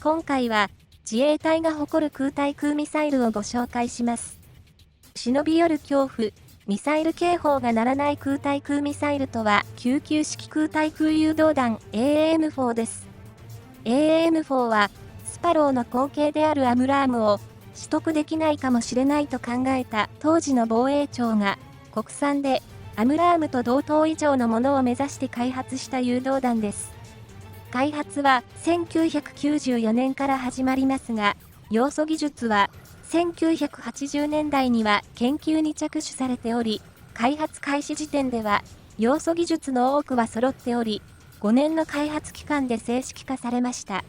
今回は自衛隊が誇る空対空ミサイルをご紹介します。忍び寄る恐怖、ミサイル警報が鳴らない空対空ミサイルとは99式空対空誘導弾 AAM4 です。AAM4 はスパローの後継であるアムラームを取得できないかもしれないと考えた当時の防衛庁が国産でアムラームと同等以上のものを目指して開発した誘導弾です。開発は1994年から始まりますが、要素技術は1980年代には研究に着手されており、開発開始時点では要素技術の多くは揃っており、5年の開発期間で正式化されました。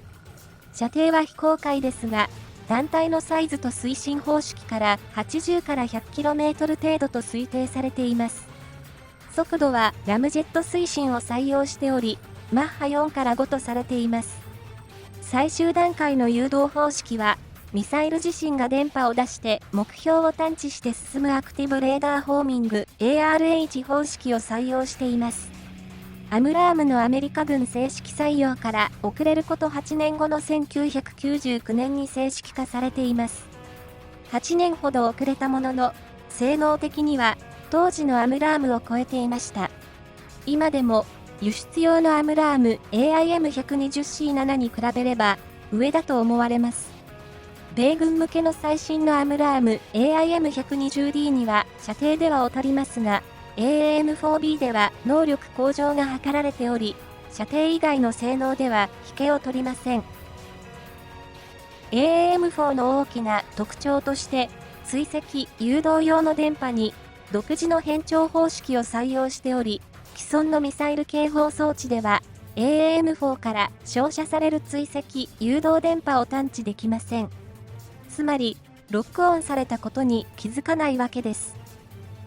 射程は非公開ですが、弾体のサイズと推進方式から80から 100km 程度と推定されています。速度はラムジェット推進を採用しており、マッハ4から5とされています。最終段階の誘導方式は、ミサイル自身が電波を出して目標を探知して進むアクティブレーダーホーミング ARH 方式を採用しています。アムラームのアメリカ軍正式採用から遅れること8年後の1999年に正式化されています。8年ほど遅れたものの、性能的には当時のアムラームを超えていました。今でも輸出用のアムラーム AIM120C7 に比べれば上だと思われます。米軍向けの最新のアムラーム AIM120D には射程では劣りますが、AAM4B では能力向上が図られており、射程以外の性能では引けを取りません。AAM4 の大きな特徴として、追跡・誘導用の電波に独自の変調方式を採用しており、既存のミサイル警報装置では AAM4 から照射される追跡・誘導電波を探知できません。つまり、ロックオンされたことに気づかないわけです。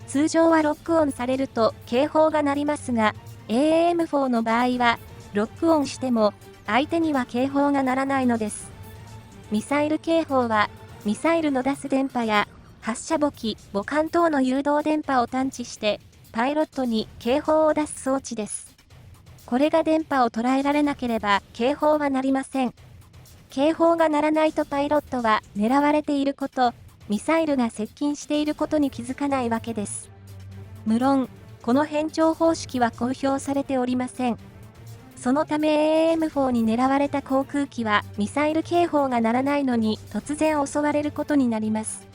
通常はロックオンされると警報が鳴りますが、AAM4 の場合は、ロックオンしても相手には警報が鳴らないのです。ミサイル警報は、ミサイルの出す電波や発射母機、母艦等の誘導電波を探知して、パイロットに警報を出す装置です。これが電波を捉えられなければ警報は鳴りません。警報が鳴らないとパイロットは狙われていること、ミサイルが接近していることに気づかないわけです。無論、この変調方式は公表されておりません。そのため AAM4 に狙われた航空機はミサイル警報が鳴らないのに突然襲われることになります。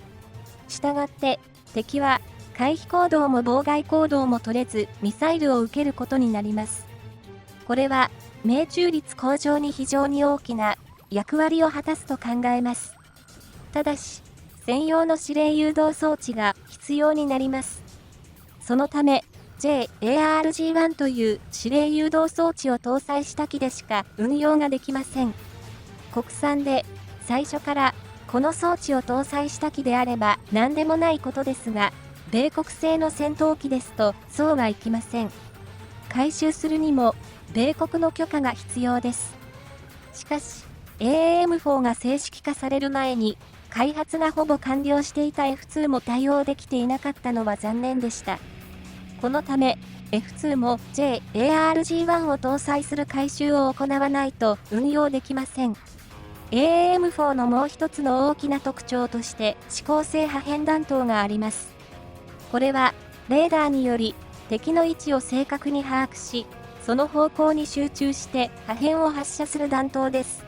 したがって敵は回避行動も妨害行動も取れずミサイルを受けることになります。これは命中率向上に非常に大きな役割を果たすと考えます。ただし、専用の指令誘導装置が必要になります。そのため、JARG1 という指令誘導装置を搭載した機でしか運用ができません。国産で最初からこの装置を搭載した機であれば何でもないことですが、米国製の戦闘機ですとそうはいきません。回収するにも米国の許可が必要です。しかし、AAM4 が正式化される前に、開発がほぼ完了していた F2 も対応できていなかったのは残念でした。このため、F2 も JARG1 を搭載する改修を行わないと運用できません。AAM4 のもう一つの大きな特徴として、指向性破片弾頭があります。これは、レーダーにより、敵の位置を正確に把握し、その方向に集中して破片を発射する弾頭です。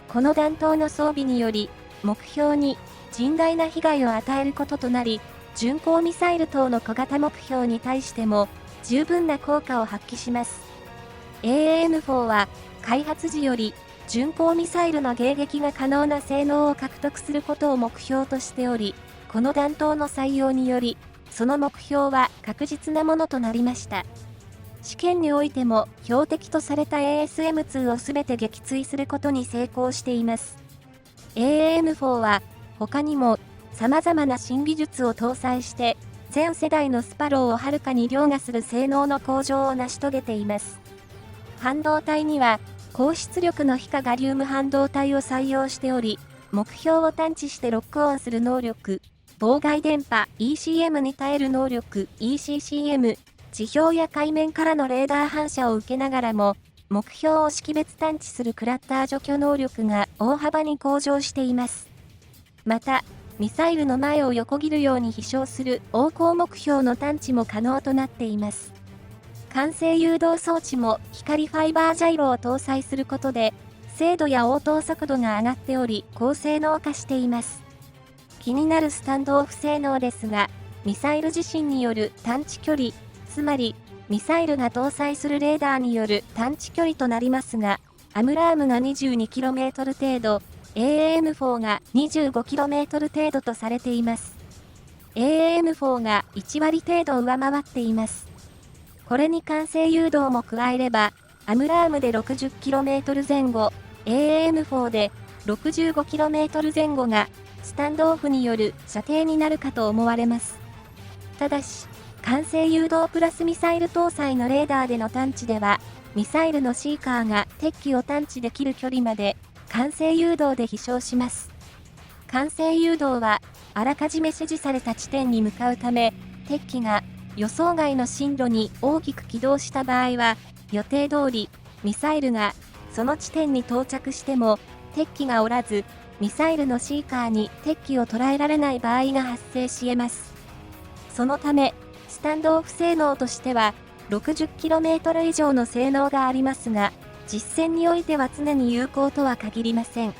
この弾頭の装備により、目標に甚大な被害を与えることとなり、巡航ミサイル等の小型目標に対しても十分な効果を発揮します。AAM4 は開発時より巡航ミサイルの迎撃が可能な性能を獲得することを目標としており、この弾頭の採用により、その目標は確実なものとなりました。試験においても標的とされた ASM2 をすべて撃墜することに成功しています。AAM4 は他にも様々な新技術を搭載して全世代のスパローをはるかに凌駕する性能の向上を成し遂げています。半導体には高出力の非化ガリウム半導体を採用しており、目標を探知してロックオンする能力、妨害電波 ECM に耐える能力 ECCM、地表や海面からのレーダー反射を受けながらも、目標を識別探知するクラッター除去能力が大幅に向上しています。また、ミサイルの前を横切るように飛翔する横行目標の探知も可能となっています。管制誘導装置も光ファイバージャイロを搭載することで、精度や応答速度が上がっており、高性能化しています。気になるスタンドオフ性能ですが、ミサイル自身による探知距離、つまり、ミサイルが搭載するレーダーによる探知距離となりますが、アムラームが 22km 程度、AAM4 が 25km 程度とされています。AAM4 が1割程度上回っています。これに管制誘導も加えれば、アムラームで 60km 前後、AAM4 で 65km 前後が、スタンドオフによる射程になるかと思われます。ただし、管制誘導プラスミサイル搭載のレーダーでの探知では、ミサイルのシーカーが敵機を探知できる距離まで、管制誘導で飛翔します。管制誘導は、あらかじめ指示された地点に向かうため、敵機が予想外の進路に大きく軌道した場合は、予定通り、ミサイルがその地点に到着しても、敵機がおらず、ミサイルのシーカーに敵機を捉えられない場合が発生し得ます。そのため、スタンドオフ性能としては 60km 以上の性能がありますが、実戦においては常に有効とは限りません。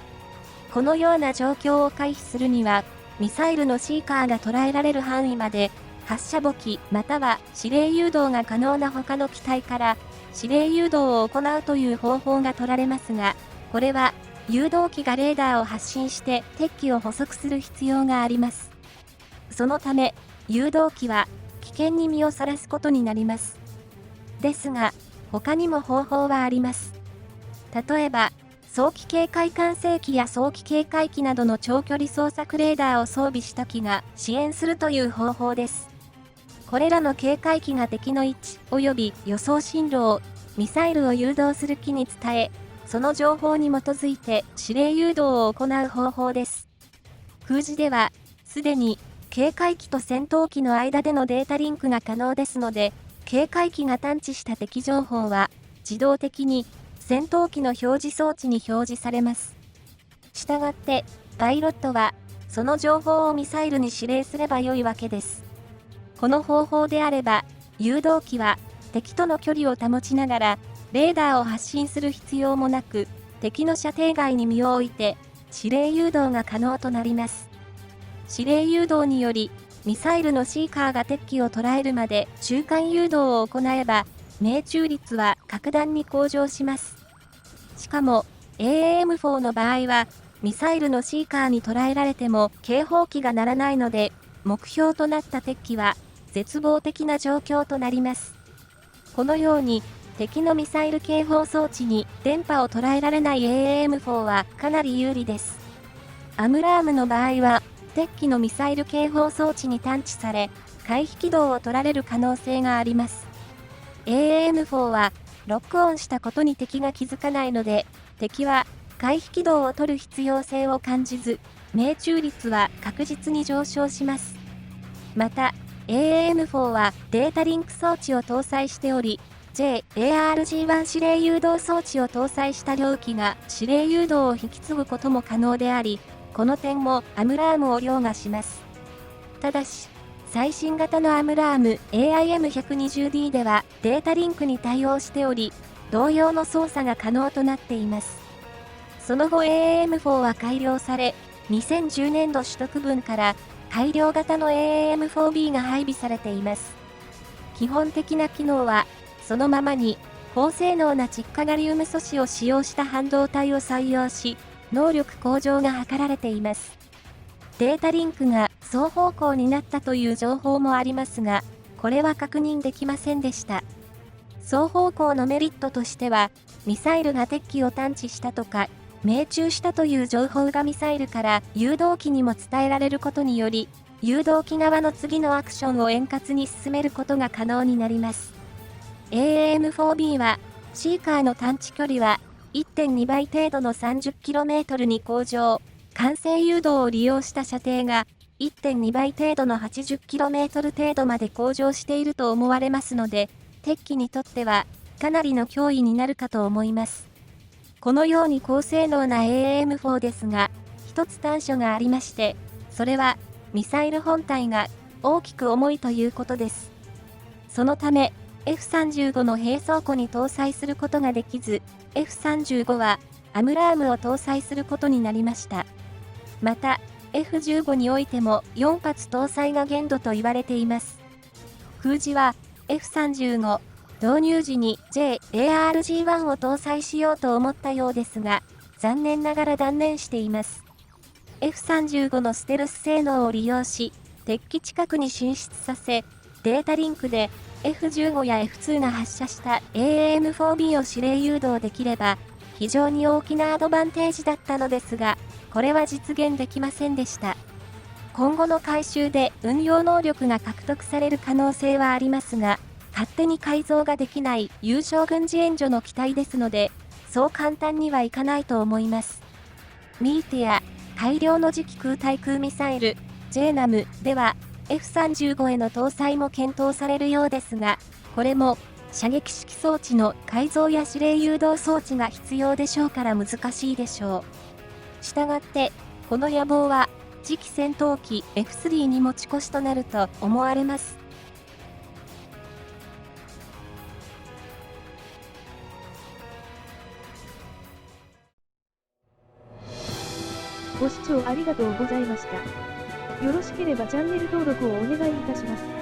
このような状況を回避するには、ミサイルのシーカーが捉えられる範囲まで、発射母機または指令誘導が可能な他の機体から指令誘導を行うという方法が取られますが、これは誘導機がレーダーを発信して敵機を捕捉する必要があります。そのため、誘導機は危険に身をさらすことになります。ですが、他にも方法はあります。例えば、早期警戒管制機や早期警戒機などの長距離捜索レーダーを装備した機が支援するという方法です。これらの警戒機が敵の位置及び予想進路をミサイルを誘導する機に伝え、その情報に基づいて指令誘導を行う方法です。空自では、すでに警戒機と戦闘機の間でのデータリンクが可能ですので、警戒機が探知した敵情報は自動的に戦闘機の表示装置に表示されます。したがって、パイロットはその情報をミサイルに指令すればよいわけです。この方法であれば、誘導機は敵との距離を保ちながら、レーダーを発信する必要もなく、敵の射程外に身を置いて、指令誘導が可能となります。指令誘導により、ミサイルのシーカーが敵機を捉えるまで中間誘導を行えば、命中率は格段に向上します。しかも、AAM4 の場合は、ミサイルのシーカーに捉えられても警報機が鳴らないので、目標となった敵機は、絶望的な状況となります。このように、敵のミサイル警報装置に電波を捉えられない AAM4 はかなり有利です。アムラームの場合は、敵機のミサイル警報装置に探知され、回避軌道を取られる可能性があります。AAM4 は、ロックオンしたことに敵が気づかないので、敵は回避軌道を取る必要性を感じず、命中率は確実に上昇します。また、AAM4 はデータリンク装置を搭載しており、JARG1 指令誘導装置を搭載した両機が指令誘導を引き継ぐことも可能であり、この点もアムラームを凌駕します。ただし、最新型のアムラーム AIM120D ではデータリンクに対応しており、同様の操作が可能となっています。その後 AAM4 は改良され、2010年度取得分から改良型の AAM4B が配備されています。基本的な機能は、そのままに、高性能な窒化ガリウム素子を使用した半導体を採用し、能力向上が図られています。データリンクが双方向になったという情報もありますが、これは確認できませんでした。双方向のメリットとしては、ミサイルが敵機を探知したとか、命中したという情報がミサイルから誘導機にも伝えられることにより、誘導機側の次のアクションを円滑に進めることが可能になります。AAM4B は、シーカーの探知距離は 1.2 倍程度の 30km に向上、管制誘導を利用した射程が 1.2 倍程度の 80km 程度まで向上していると思われますので、敵機にとってはかなりの脅威になるかと思います。このように高性能な AAM4 ですが、一つ短所がありまして、それはミサイル本体が大きく重いということです。そのため、F35 の兵装庫に搭載することができず、F35 はアムラームを搭載することになりました。また、F15 においても4発搭載が限度と言われています。空自は F35 導入時に JARG1 を搭載しようと思ったようですが、残念ながら断念しています。F35 のステルス性能を利用し、敵機近くに進出させ、データリンクで F15 や F2 が発射した AAM4B を指令誘導できれば、非常に大きなアドバンテージだったのですが、これは実現できませんでした。今後の改修で運用能力が獲得される可能性はありますが、勝手に改造ができない優勝軍事援助の機体ですので、そう簡単にはいかないと思います。ミーテや大量の次期空対空ミサイル、JNAM では F35 への搭載も検討されるようですが、これも射撃式装置の改造や指令誘導装置が必要でしょうから難しいでしょう。したがって、この野望は次期戦闘機 F3 に持ち越しとなると思われます。ご視聴ありがとうございました。よろしければチャンネル登録をお願いいたします。